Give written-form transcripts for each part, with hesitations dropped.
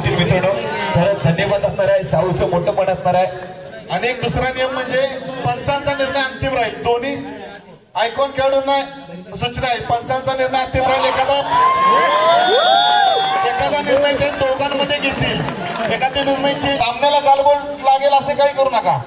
होतील मित्रांनो. तर धन्यवाद असणार आहे, साऊचं मोठं पण असणार आहे. आणि एक दुसरा नियम म्हणजे पंचांचा निर्णय अंतिम राहील. दोन्ही आयकॉन खेळाडूंना सूचना आहे, पंचांचा निर्णय अंतिम राहील. एखादा निर्णय ते दोघांमध्ये घेतील. एखाद्या निर्णयाची सामन्याला गालबोट लागेल असे काही करू नका.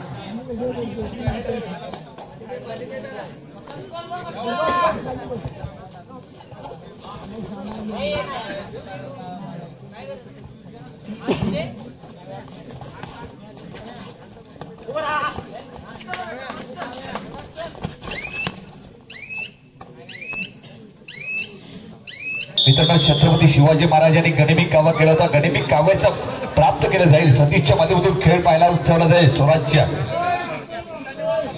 मित्रांनो, छत्रपती शिवाजी महाराजांनी गनिमी कावा केला होता. गनिमी काव्याचा प्राप्त केलं जाईल. सतीशच्या माध्यमातून खेळ पाहायला उत्सवला जाईल.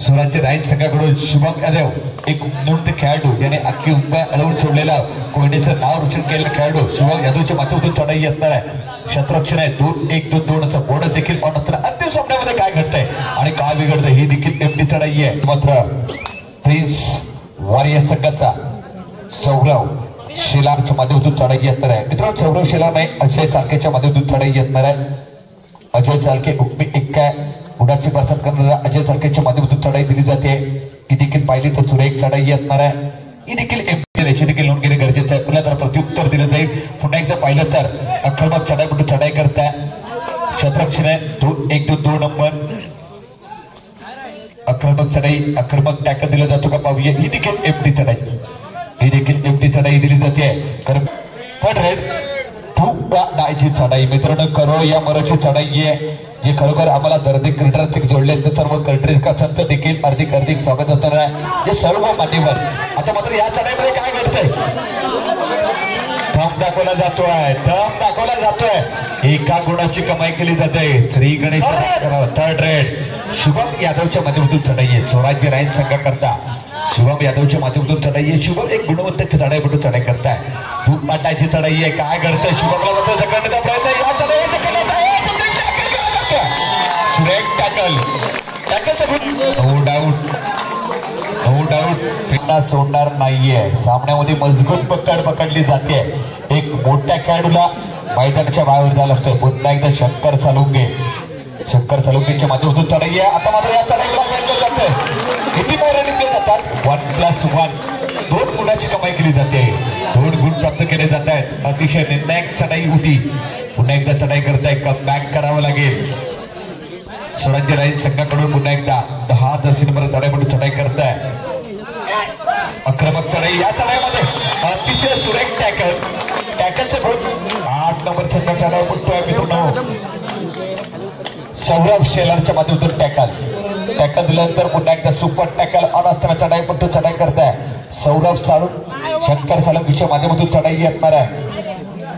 स्वराज्य राईट संघाकडून शुभम यादव, एक नृत्य खेळाडू ज्याने अख्खी मुंबई अडवून ठेवलेला कोयनेचं नाव रोशन केलेला खेळाडू शुभम यादवच्या माध्यमातून चढाई असणार आहे. क्षेत्ररक्षण आहे. 2-1-2-2चा बोर्ड देखील ऑन असताना अंतिम सामन्यामध्ये काय घडतंय आणि काय बिघडतंय ही देखील एमडी चढाई आहे. मात्र प्रिन्स वॉरियर संघाचा सौरव शेलारच्या माध्यमातून चढाई असणार आहे. मित्रांनो, सौरव शेलार नाही, अजय चालकेच्या माध्यमातून चढाई असणार आहे. अजय चालके हुकमी एक्का गुणाची बरसात करणारा अजय चालकेच्या माध्यमातून चढाई दिली जाते. ही देखील पाहिली तर सुरेख चढाई असणार आहे. ही देखील याची देखील नोंद घेणे गरजेचं आहे. पुन्हा जर प्रत्युत्तर दिलं जाईल. पुन्हा एकदा पाहिलं तर आक्रमक चढाई म्हणून चढाई करताय. क्षेत्ररक्षण आहे. 2-1-2 नंबर आक्रमक चढाई, आक्रमक टॅकल दिला जातो का पाहूया. ही देखील एमटी चढाई, ही देखील एमटी चढाई दिली जाते. कारण थर्ड रेड डायची चढाई मित्रांनो, करो या मरोची चढाई आहे जी खरोखर आम्हाला दर्दी क्रिकेटर जोडले तर सर्व क्रिकेटर्सचं देखील हार्दिक स्वागत होणार आहे. जे सर्व मान्यवर. आता मात्र या चढाईमध्ये काय घडतंय, थंब दाखवला जातोय. एका गुणाची कमाई केली जाते. श्री गणेश थर्ड रेड शुभम यादवच्या माध्यमातून चढाई आहे. स्वराज्य राईन संघाकरता शुभम यादवच्या माध्यमातून चढाई आहे. शुभम एक गुणवंत चढाई म्हणून चढाई करताय. धूप पाटायची चढाई आहे. काय घडतंय, शुभमला मात्र जगण्याचा प्रयत्न या चढाईचा केला आहे. नो डाऊट फिरणार सोडणार नाहीये. सामन्यामध्ये मजबूत पकडली जाते. एक मोठ्या खेळाडूला मैदानाच्या बाहेर झाला असतोय. पुन्हा एकदा शंकर चालुंगेच्या माध्यमातून चढाई आहे. आता मात्र या चढाईला घेतलं जातंय. किती पैरे निघले जातात, 1+1 2 गुणाची कमाई केली जाते. 2 गुण प्राप्त केले जात आहेत. अतिशय निर्णायक चढाई होती. पुन्हा एकदा चढाई करताय. कमबॅक करावं लागेल. स्वराज्य राईन संघाकडून पुन्हा एकदा 10 नंबर चढाई म्हणून चढाई करताय. आक्रमक चढाई. या चढाईमध्ये अतिशय सुरेख टॅकलचं गुण 8 नंबरचा चढाई म्हणतोय मित्रांनो. सौरभ शेलारच्या माध्यमातून टॅकल दिल्यानंतर पुन्हा एकदा सुपर टॅकल अनास्त्र चढाई म्हणून चढाई करताय. सौरभ शंकर सालुंकेच्या माध्यमातून चढाई असणार आहे.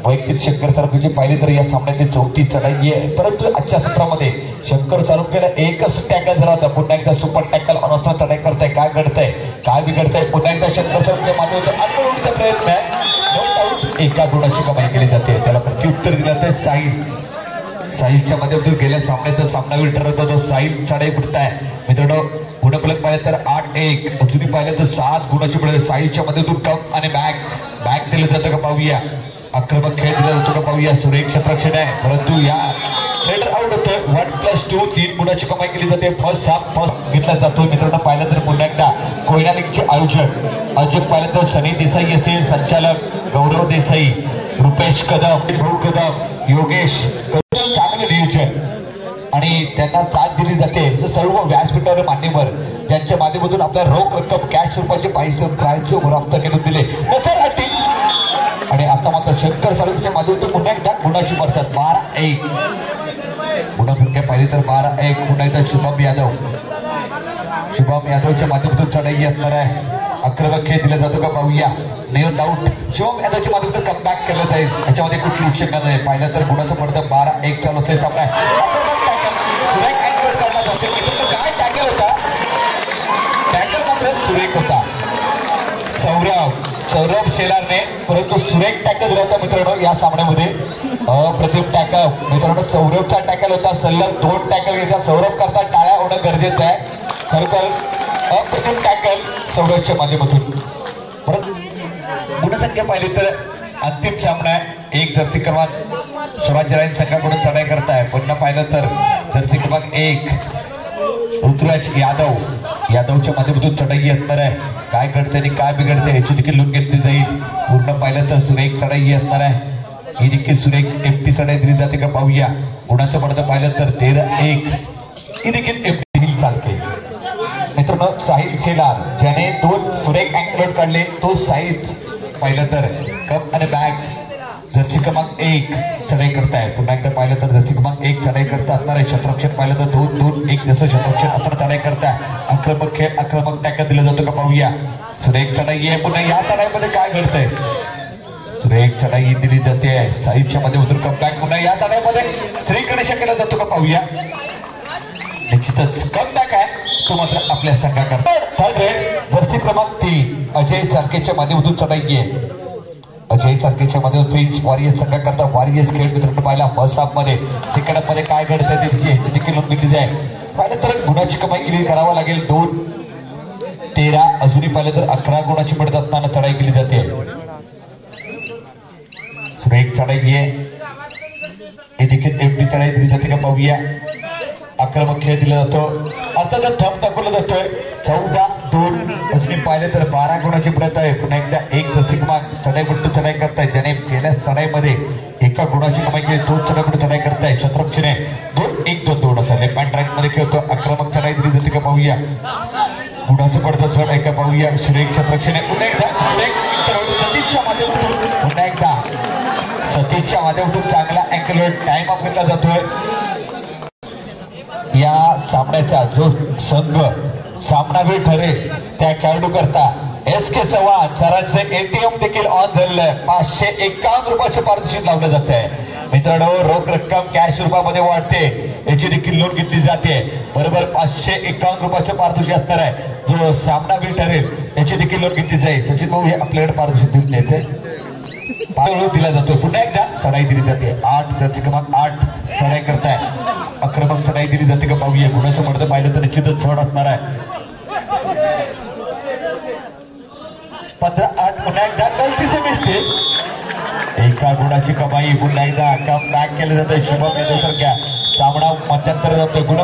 वैयक्तिक शंकर सालुंकेची पाहिली तर या सामन्याची 4थी चढाई आहे. परंतु आजच्या सत्रामध्ये शंकर सालुंकेला एकच टॅकल झाला होता. पुन्हा एकदा सुपर टॅकल अनास्त्र चढाई करताय. काय घडतंय, काय बिघडतंय. पुन्हा एकदा शंकर सालुंकेच्या माध्यमातून आत्मवृत्तीचा प्रयत्न आहे. नो डाऊट एका गुणाची कमाई केली जाते. त्याला प्रत्युत्तर दिलं जाते. साहिलच्या माध्यमातून गेल्या सामन्याचा सामनावीर ठरवतो तो साहिल चढाई फुटताय. मित्रांनो, गुणफलक पाहिलं तर 8-1, अजूनही पाहिलं तर 7 गुणाची पडत. साहिलच्या माध्यमातून कम आणि बॅक दिलं जातं का पाहूया. आक्रमक खेळ दिला जातो का पाहूया. सुरेख क्षेत्ररक्षण आहे. परंतु या रेडर आउट होतं. 1+2 3 गुणाची कमाई केली जाते. फर्स्ट घेतला जातो. मित्रांनो, पाहिलं तर पुन्हा एकदा कोयना लीगचे आयोजक पाहिलं तर सनी देसाई असेल, संचालक गौरव देसाई, रुपेश कदम, भाऊ कदम, योगेश चांगलं नियोजन आणि त्यांना साथ दिली जाते. सर्व व्यासपीठावर मान्यवर ज्यांच्या माध्यमातून आपल्या रोख रक्कम कॅश रूपाचे पैसे प्राप्त करून दिले आणि आता मात्र शंकर सालुंकेच्या माध्यमातून पुन्हा एकदा गुणाची बरसात. 12-1 गुणसंख्या पाहिली तर 12-1. पुन्हा एकदा शुभम यादवच्या माध्यमातून चढाई असणार आहे. आक्रमक खेळ दिला जातो का पाहूया. नो डाऊट शुभम यादवच्या माध्यमातून कमबॅक केलं जाईल. याच्यामध्ये कुठली शंका नाही. पाहिलं तर गुणाचं पडतं. 12-1 चालू असलेला सामना काय टॅकल होता. टॅकल मात्र सुरेख होता. सौरभ शेलारने परंतु सुरेख टॅकल दिला होता मित्रांनो या सामन्यामध्ये. अप्रतिम टॅकल मित्रांनो. सौरभचा टॅकल होता. सलग 2 टॅकल घेतला. सौरभ करता टाळ्या होणं गरजेचं आहे. खरोखर अप्रतिम टॅकल सौरभच्या माध्यमातून. गुणसंख्या पाहिली तर अंतिम सामना आहे. एक जर्सी क्रमांक स्वराज्यराज संघाकडून चढाई करताय. पुन्हा पाहिलं तर जर्सी क्रमांक 1 ऋतुराज यादवच्या माध्यमातून चढाई असणार आहे. काय घडते आणि काय बिघडते याची देखील नोंद घेतली जाईल. पूर्ण पाहिलं तर सुरेख चढाई असणार आहे. ही देखील सुरेख एमटी चढाई दिली जाते का पाहूया. गुणाचं पडतं पाहिलं तर 13-1 ही देखील एमटी चालते. मित्रांनो साहिल शेलार ज्याने 2 सुरेख अँकलोड काढले तो साहिल पाहिलं तर कप आणि बॅग जर्सी क्रमांक 1 चढाई करताय. पुन्हा एकदा पाहिलं तर जर्सी क्रमांक 1 चढाई करता असणार आहे. शतरक्षण पाहिलं तर 2-2-1 जसं शतरक्षण आपण चढाई करताय. आक्रमक खेळ आक्रमक टॅकल दिलं जातं का पाहूया. सुरेख चढाई आहे. पुन्हा या चढाईमध्ये काय घडतंय. सुरेख चढाई दिली जाते साहिलच्या मध्ये उतरून कमबॅक. पुन्हा या चढाईमध्ये श्रीकडे केला जातो का पाहूया. निश्चितच कमबॅक आहे तो मात्र आपल्या संघाकरता. थर्ड रेड जर्सी क्रमांक 3 अजय सारखेच्या माध्यमातून चढाई आहे. अजय सारखेच्या मध्ये प्रिन्स वॉरियर्स संघाकरता वॉरियर्स खेळ मित्रांनो पाहिला. फर्स्ट हाफ मध्ये सेकंड हाफ मध्ये काय घडतंय त्याची देखील नोंद घेतली जाईल. पाहिलं तर गुणाची कमाई केली करावं लागेल. 2-13 अजूनही पाहिलं तर 11 गुणाची पडत असताना चढाई केली जाते. सुरेख चढाई आहे. हे देखील एमटी चढाई दिली जाते का पाहूया. आक्रमक खेळ दिला जातो. अर्थातच थंब दाखवला जातोय. 14-2 अजूनही पाहिलं तर 12 गुणाची पडत आहे. पुन्हा एकदा 1 जर्सी क्रमांक चढाईपट्टू चढाई करताय. ज्याने गेल्या चढाईमध्ये 1 गुणाची कमाई केली 2 चढाईपट्टू चढाई करताय. शतरक्षणे 2-1-2-2 असं लेफ्ट हँड राईट मध्ये खेळतो. आक्रमक चढाई दिली जाते का पाहूया. गुणाचं पडतं चढ आहे का पाहूया. सुरेख शतरक्षणे पुन्हा एकदा सुरेख सतीशच्या माध्यमातून पुन्हा एकदा सतीशच्या माध्यमातून चांगला अँकलोड टाइम अप घेतला जातोय. या सामन्याचा जो संघ सामनावीर ठरेल त्या खेळाडू करता SK चव्हाण सरांचे ATM देखील ऑन झालेलं आहे. 551 रुपयाचं पारितोषिक लावलं जात आहे. मित्रांनो रोख रक्कम कॅश रुपयामध्ये वाढते याची देखील नोंद घेतली जाते. बरोबर 551 रुपयाचं पारितोषिक असणार आहे. जो सामनावीर ठरेल याची देखील नोंद घेतली जाईल. सचिन भाऊ हे आपल्याकडे पारितोषिक देऊन द्यायचे दिला जातो. पुन्हा एकदा चढाई दिली जाते. 8 जर्सी क्रमांक 8 चढाई करताय. आक्रमक चढाई दिली जाते का पाहूया. गुणाचं पडतं पाहिलं तर निश्चितच चढ असणार आहे. 15-8 पुन्हा एकदा गलतीचे मिस्टेक. 1 गुणाची कमाई. पुन्हा एकदा कम बॅक केलं जातं. शुभम यादव सारख्या सामना मध्यंतर जातोय. गुण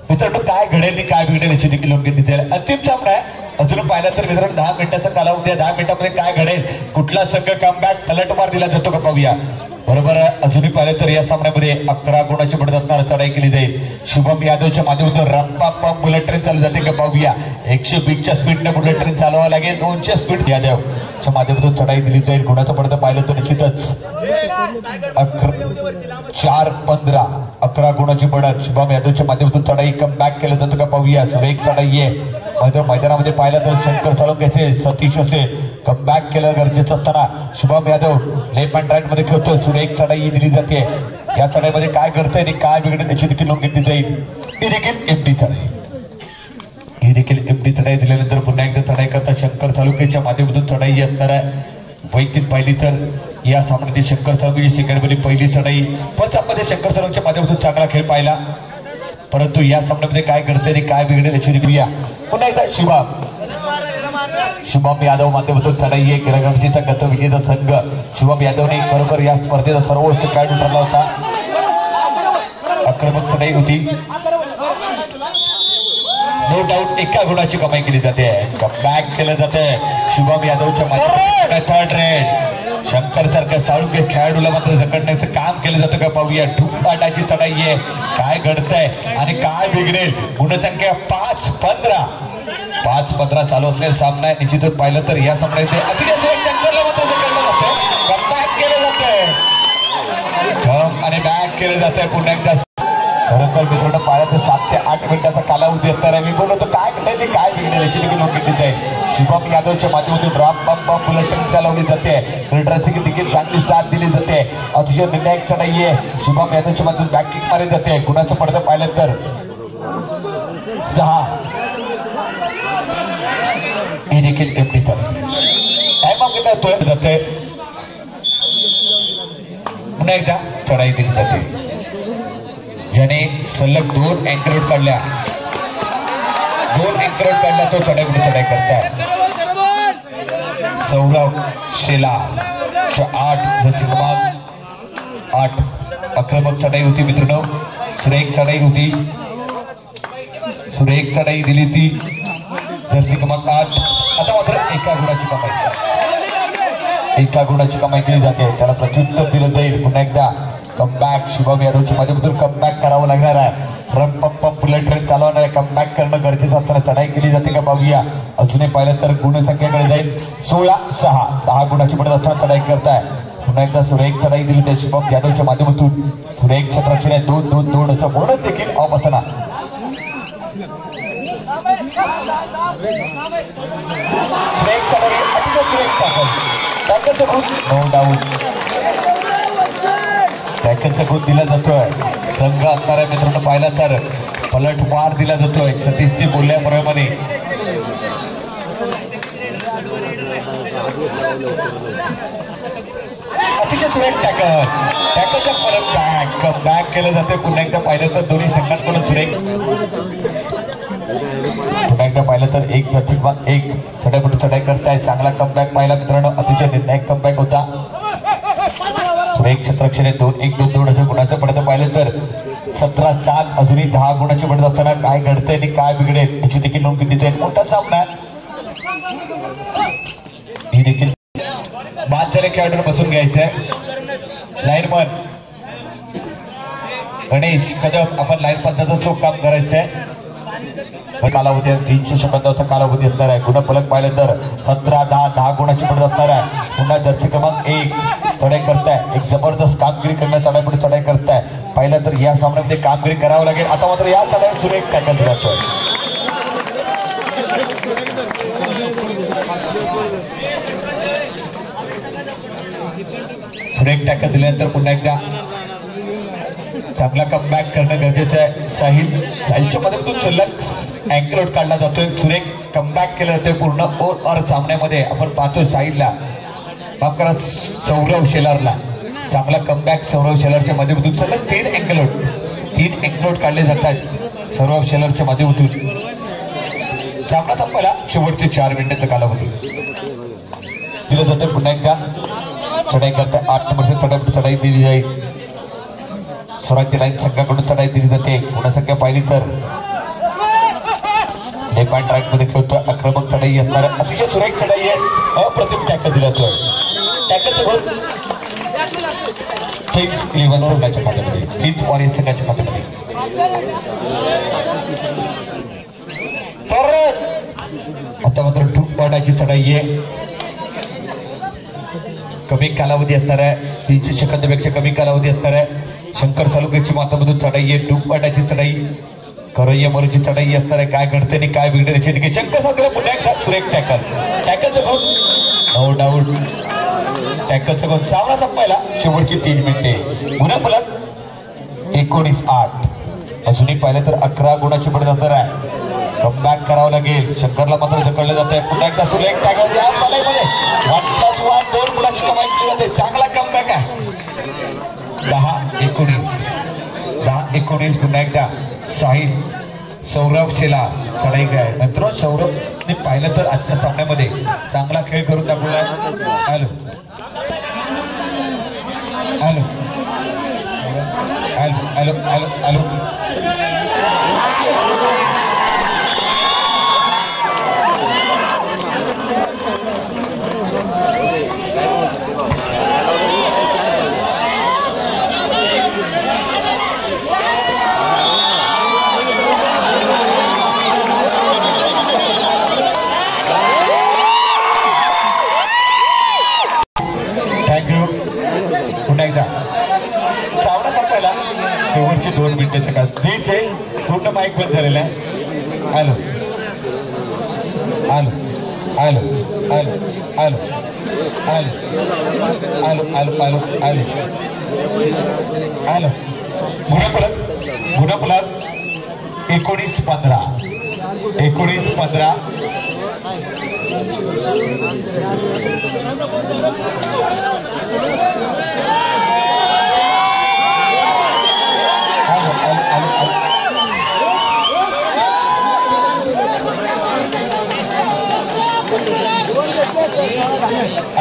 मित्रांनो काय घडेल काय बिघडेल याची देखील नोंद घेतली जाईल. अंतिम सामना आहे. अजून पाहिलं तर मित्रांनो 10 मिनिटाचा कालावधी आहे. 10 मिनिटांमध्ये काय घडेल कुठला संघ कमबॅक पलटवार दिला जातो का पाहूया. बरोबर अजूनही पाहिलं तर या सामन्यामध्ये 11 गुणाची पडत असताना चढाई केली जाईल. शुभम यादवच्या माध्यमातून रंपा पंप बुलेट ट्रेन चालू जाते का पाहूया. 120च्या स्पीडने बुलेट ट्रेन चालवावं लागेल. 200 स्पीड यादवच्या माध्यमातून चढाई दिली जाईल. गुणाचं पडतं पाहिलं तर निश्चितच 4-15 11 गुणाची पडत शुभम यादवच्या माध्यमातून चढाई कम बॅक केलं जातं का पाहूया. सुरेख चढाई आहे. मैदानामध्ये पाहिलं तर शंकर साळुंखे असेल सतीश असेल कम बॅक केलं गरजेचं असताना Shubham Yadav left hand right मध्ये खेळतोय. सुरेख चढाई दिली जाते. या चढाईमध्ये काय घडतंय आणि काय बिघडेल याची देखील नोंद घेतली जाईल. ही देखील एमटी चढाई. ही देखील एमटी चढाई दिल्यानंतर पुन्हा एकदा चढाई करता शंकर साळुंखेच्या माध्यमातून चढाई असणार आहे. वैयक्तिक पाहिली तर या सामन्यातील शंकर साळुंखेची सेकंड मध्ये पहिली चढाई. फर्स्ट हाफ मध्ये शंकर साळुंखेच्या माध्यमातून चांगला खेळ पाहिला. परंतु या सामन्यामध्ये काय घडतंय आणि काय बिघडेल याची रिव्ह्यू पुन्हा एकदा शुभम यादव माध्यमातून चढाई आहे. गिरगावचा गत विजेता संघ शुभम यादवने बरोबर या स्पर्धेचा सर्वोच्च खेळाडू ठरला होता. आक्रमक चढाई होती. नो डाऊट 1 गुणाची कमाई केली जाते. बॅक केलं जाते शुभम यादवच्या माध्यमातून. थर्ड रेड शंकर सारख्या साळुंखे खेळाडूला मात्र जकडण्याचं काम केलं जातं का पाहूया. ढूंढाटाची चढाई आहे. काय घडतंय आणि काय बिघडेल. गुणसंख्या 5-15 5-15 चालू असलेला सामना आहे. निश्चितच पाहिलं तर या सामन्याचे शंकरला मात्र जकडलं जातं. बॅक केलं जातंय आणि बॅक केलं जातंय पुन्हा एकदा. खरं तर मित्रांनो पाहिलं तर 7 ते 8 मिनिटाचा कालावधी असणार आहे. मी बोलतो काय घडेल काय बिघडेल बिघडण्याची देखील नोंद घेतली आहे. शुभम यादवच्या माध्यमातून राम बम बम बुलेटिन चालवली जाते. फिल्डरची देखील चांगली साथ दिली जाते. अतिशय निर्णायक चढाई आहे. शुभम यादवच्या माध्यमातून बॅकिंग मारली जाते. गुणाचं पडतं पाहिलं तर 6 हे देखील एमडी जाते. पुन्हा एकदा चढाई दिली जाते. ज्याने सलग 2 अँकर आउट काढल्या, 2 अँकर आउट काढला तो चढाई करताय. सौरभ शेलार 8 आक्रमक चढाई होती मित्रांनो. सुरेख चढाई होती. सुरेख चढाई दिली होती. जर्सी क्रमांक 8. आता मात्र एका गुणाची कमाई केली जाते. त्याला प्रत्युत्तर दिलं जाईल. पुन्हा एकदा कमबॅक शुभम यादवच्या माध्यमातून कमबॅक करावं लागणार आहे. रन पंप बुलेट ट्रेन चालवणार आहे. कमबॅक करणं गरजेचं असताना चढाई केली जाते का पाहूया. अजूनही पाहिलं तर गुणसंख्येकडे जाईल. 16-6 10 गुणाची पडत असताना चढाई करताय. पुन्हा एकदा सुरेख चढाई दिली ते शुभम यादवच्या माध्यमातून. सुरेख क्षेत्राचे 2-2-2 असं बोनस देखील ऑफ असताना टॅकलचा गुण दिला जातोय. संघ असणाऱ्या मित्रांनो पाहिला तर पलटवार दिला जातोय. सतीशने बोलल्याप्रमाणे अतिशय सुरेख टॅकलच्या परत बॅक केलं जातोय. पुन्हा एकदा पाहिलं तर दोन्ही संघांकडून सुरेख. पुन्हा एकदा पाहिलं तर एक चढाईपटू चढाई करताय. चांगला कमबॅक पाहिला मित्रांनो. अतिशय निर्णायक कमबॅक होता. सुरेख क्षेत्रक्षणे 2-1-2-2 असं गुणाचं पडतं पाहिलं तर 17-7 अजूनही 10 गुणाची पडत असताना काय घडतंय आणि काय बिघडेल याची देखील नोंद घेतली जाईल. मोठा सामना ही देखील बाद झाले खेळाडूंना बसून घ्यायचंय. लाईनमन गणेश कदम आपण लाईन पंचाचं चोख काम करायचंय. कालावधी 300 सेकंदाचा कालावधी असणार आहे. गुण फलक पाहिलं तर 17-10 गुणाची पडत असणार आहे. पुन्हा जर्सी क्रमांक 1 चढाई करताय. एक जबरदस्त कामगिरी करण्यात चढाईपुढे चढाई करताय. पाहिलं तर या सामन्यामध्ये कामगिरी करावं लागेल. आता मात्र या चढाईवर सुरेख टॅकल जातोय. सुरेख टॅकल दिल्यानंतर पुन्हा एकदा चांगला कमबॅक करणं गरजेचं आहे. साहिलच्या मदतीतून सलग अँकर आउट काढला जातोय. सुरेख कमबॅक केलं जातोय पूर्ण ओव्हर सामन्यामध्ये. आपण पाहतोय साहिलला माफ करा सौरभ शेलारला चांगला कमबॅक. सौरभ शेलारच्या माध्यमातून सलग 3 अँकर आउट काढले जातात सौरभ शेलारच्या माध्यमातून. सामना संपायला शेवटचे 4 मिनिटाचा कालावधी दिलं जातं. पुन्हा एकदा चढाई करता 8 नंबरची चढाई दिली जाईल. स्वराज्य लाईन संघाकडून चढाई दिली जाते. गुणसंख्या पाहिली तर लेफ्ट हँड ट्रॅक मध्ये खेळतोय. आक्रमक चढाई असणार. अतिशय सुरेख चढाई आहे. अप्रतिम टॅकल दिला जातोय. टॅकलचं गोल किंग्स 11 संघाच्या खात्यामध्ये. किंग्स वॉरियर संघाच्या खात्यामध्ये. आता मात्र टूप पॉइंटाची चढाई आहे. कमी कालावधी असणार आहे. 300 सेकंदापेक्षा कमी कालावधी असणार आहे. शंकर तालुक्याची मातामधून चढाई आहे. टूप पॉइंटाची चढाई करैया मरूची चढाई असणार आहे. काय घडते आणि काय बिघडते याची देखील शंकर साखरे. पुन्हा एकदा सुरेख टॅकलचं गुण नो डाऊट. टॅकलचं गुण. सामना संपायला शेवटची 3 मिनिटे. गुन्हा फलक 19-8. अजूनही पाहिलं तर 11 गुणाची पडत असणार आहे. कमबॅक करावं लागेल. शंकरला मात्र ढकललं जात आहे. पुन्हा एकदा सुरेख टॅकल 1+1 2 गुणाची कमाई केली जाते. चांगला कमबॅक आहे. 10-19 पुन्हा एकदा साहिल सौरभ शेला चढाई काय नंतर सौरभने पाहिलं तर आजच्या सामन्यामध्ये चांगला खेळ करून दाखवला. Hello hello hello hello hello सामना संपायला शेवटची 2 मिनिटे सकाळ 20 आहे. पूर्ण माईक बंद झालेला आहे. हॅलो आलो आलो आलो आलो आलो आलो आलो आलो आलो आलो गुणफलक 19-15 19-15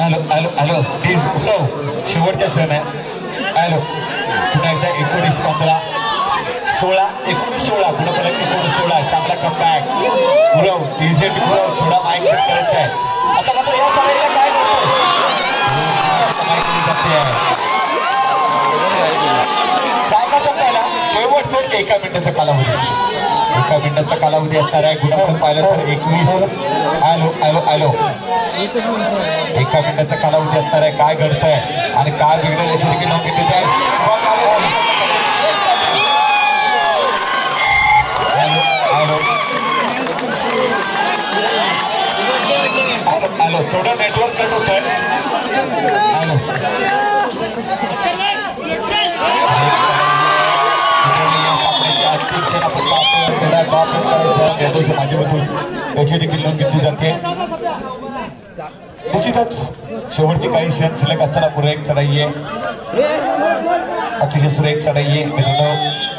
आलो आलो आलो प्लीज शेवटच्या क्षण आहे आलो पुन्हा एकदा 19-15 16 गुणफलक 19-16 चांगला कमबॅक गुरव डिझेट गुरव थोडा माईक चेक करायचा आहे आता मात्र या साईडला काय करतोय पहिला शेवटचं 1 मिनिटाचा कालावधी असणार आहे गुणफलक पाहिलं तर 21 आलो आलो आलो 1 मिनिटाचा कालावधी असणार आहे काय घडतंय आणि काय बिघडेल याची देखील नोंद घेतली आहे आलो थोडं नेटवर्क कट होत आहे आलो माध्यमातून याची देखील नोंद घेतली जाते निश्चितच शेवटची काही क्षण शिल्लक असताना पुढे एक चढाई आहे अतिशय सुरेख चढाई आहे मित्रांनो